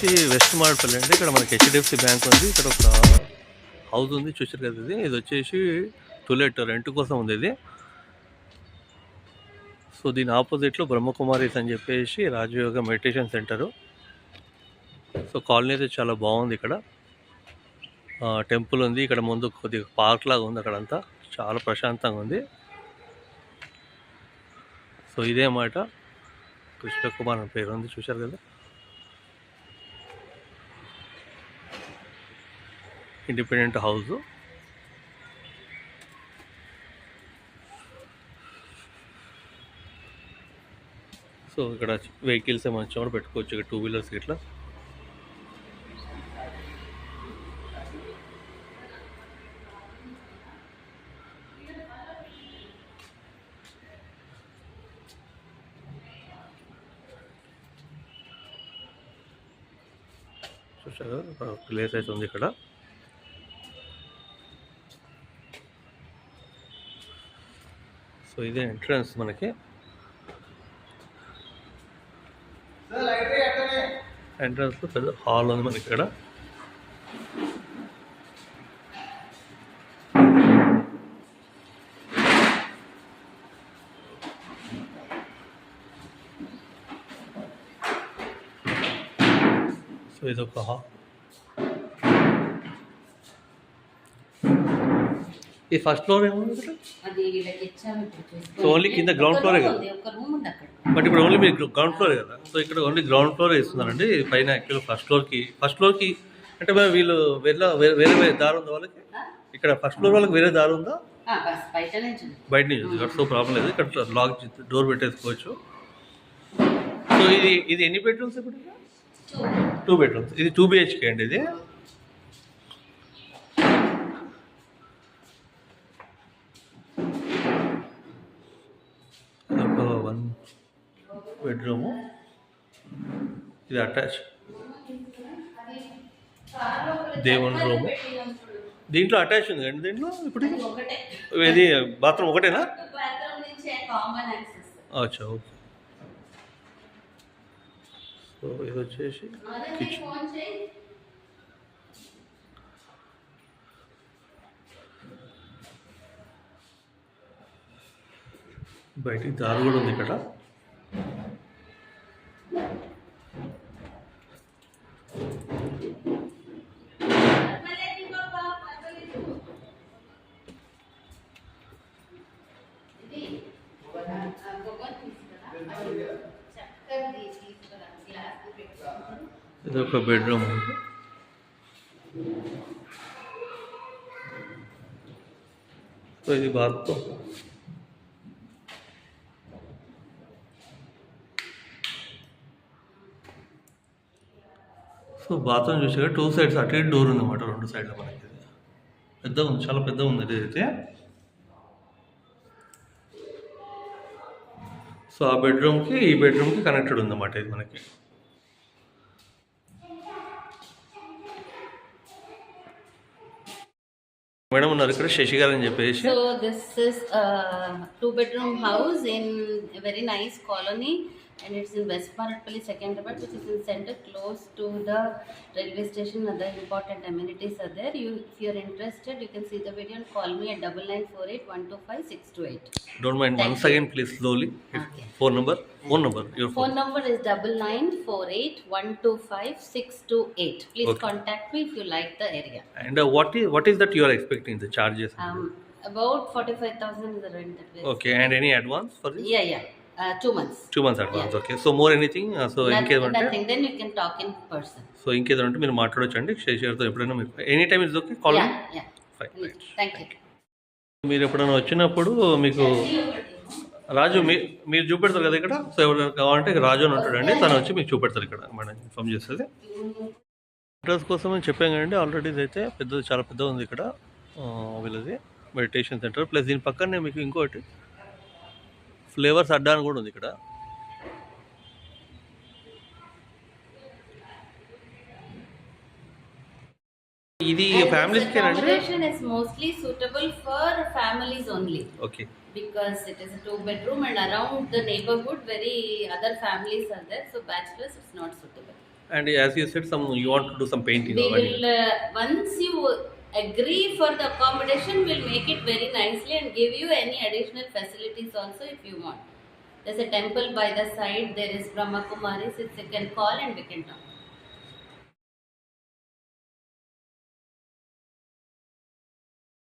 వచ్చేసి వెస్ట్ మాడపల్లి అండి. ఇక్కడ మనకి హెచ్డిఎఫ్సి బ్యాంక్ ఉంది. ఇక్కడ ఒక హౌస్ ఉంది, చూసారు కదా. ఇది వచ్చేసి టూలెట్ రెంట్ కోసం ఉంది ఇది. సో దీని ఆపోజిట్లో బ్రహ్మకుమారీస్ అని చెప్పేసి రాజయోగ మెడిటేషన్ సెంటరు. సో కాలనీ అయితే చాలా బాగుంది. ఇక్కడ టెంపుల్ ఉంది. ఇక్కడ ముందు కొద్దిగా పార్క్ లాగా ఉంది. అక్కడంతా చాలా ప్రశాంతంగా ఉంది. సో ఇదే మాట కృష్ణకుమార్ అని పేరు ఉంది, చూశారు కదా. Independent house. సో ఇక్కడ వెహికల్స్ ఏమైనా కూడా పెట్టుకోవచ్చు, ఇక్కడ 2 వీలర్స్ ఇట్లా. చూసారు ప్లేస్ అయితే ఉంది ఇక్కడ. సో ఇదే ఎంట్రన్స్ మనకి. ఎంట్రన్స్లో పెద్ద హాల్ ఉంది మనకి ఇక్కడ. సో ఇది ఒక హాల్. ఈ ఫస్ట్ ఫ్లోర్ ఏముంది? సో ఓన్లీ కింద గ్రౌండ్ ఫ్లోరే కదా. బట్ ఇప్పుడు ఓన్లీ మీరు గ్రౌండ్ ఫ్లోరే కదా. సో ఇక్కడ ఓన్లీ గ్రౌండ్ ఫ్లోరే ఇస్తున్నారండి. పైన యాక్చువల్గా ఫస్ట్ ఫ్లోర్కి అంటే మరి వీళ్ళు వేరే దారి ఉందా వాళ్ళకి? ఇక్కడ ఫస్ట్ ఫ్లోర్ వాళ్ళకి వేరే దారి ఉందా? బయట నుంచి. సో ప్రాబ్లం లేదు, ఇక్కడ లాక్ డోర్ పెట్టేసుకోవచ్చు. సో ఇది ఎన్ని బెడ్రూమ్స్ ఇప్పుడు? 2 బెడ్రూమ్స్. ఇది 2 BHK అండి. ఇది ఒక 1 బెడ్రూము. ఇది అటాచ్ దేవుని రూము. దీంట్లో అటాచ్ ఉంది కండి. దీంట్లో ఇప్పుడు ఇది బాత్రూమ్ ఒకటేనా? అచ్చా, ఓకే. సో ఇది వచ్చేసి కిచెన్. బయటికి దారి కూడా ఉంది ఇక్కడ. ఇది ఒక బెడ్రూమ్. సో ఇది బాత్రూమ్. సో బాత్రూమ్ చూసాక 2 సైడ్స్ అటు ఇటు డోర్ ఉందన్నమాట, 2 సైడ్ల మనకి. పెద్దగా ఉంది, చాలా పెద్దగా ఉంది ఇదైతే. సో ఆ బెడ్రూమ్కి ఈ బెడ్రూమ్కి కనెక్టెడ్ ఉందన్నమాట ఇది మనకి. మేడం ఉన్నారు ఇక్కడ, శశి గారు అని చెప్పేసి. So this is 2 bedroom house in a very nice colony, and it's in West Maratpalli, Secunderabad, which is in center, close to the railway station. Other important amenities are there. If you're interested, you can see the video and call me at 9948125628. Don't mind. Once again, please slowly. Okay. Phone number. Your phone number is 9948125628. Please Okay. contact me if you like the area. And what is that you are expecting the charges? About 45,000 is the rent that we. Okay. And any advance for this? Yeah. 2 months. 2 months advance. Yeah. Okay. So more anything? So in case nothing. Then you can talk in person. So in case అంటే మీరు మాట్లాడొచ్చండి శశి గారితో ఎప్పుడైనా. మీకు any time is okay, call. Yeah. Fine. Thank you. మీరు ఎప్పుడైనా వచ్చినప్పుడు మీకు రాజు మీరు చూపెడతారు కదా ఇక్కడ. సో ఎవరైనా కావాలంటే రాజు అని ఉంటాడండి, తను వచ్చి మీకు చూపెడతారు ఇక్కడ, మేడం ఇన్ఫామ్ చేస్తుంది. అడ్రస్ కోసం అని చెప్పాం కదండి. ఆల్రెడీ అయితే పెద్దది, చాలా పెద్దగా ఉంది ఇక్కడ వీళ్ళది మెడిటేషన్ సెంటర్. ప్లస్ దీని పక్కనే మీకు ఇంకోటి ఫ్లేవర్స్ అడ్డా అని కూడా ఉంది ఇక్కడ. ఇది families కేనండి. Accommodation is mostly suitable for families only. Okay. Because it is a 2 bedroom and around the neighborhood very other families are there, so bachelors it's not suitable. And as you said, you want to do some painting. We or will, once you agree for the accommodation, we'll make it very nicely and give you any additional facilities also if you want. There's a temple by the side, there is Brahma Kumaris, you can call and we can talk.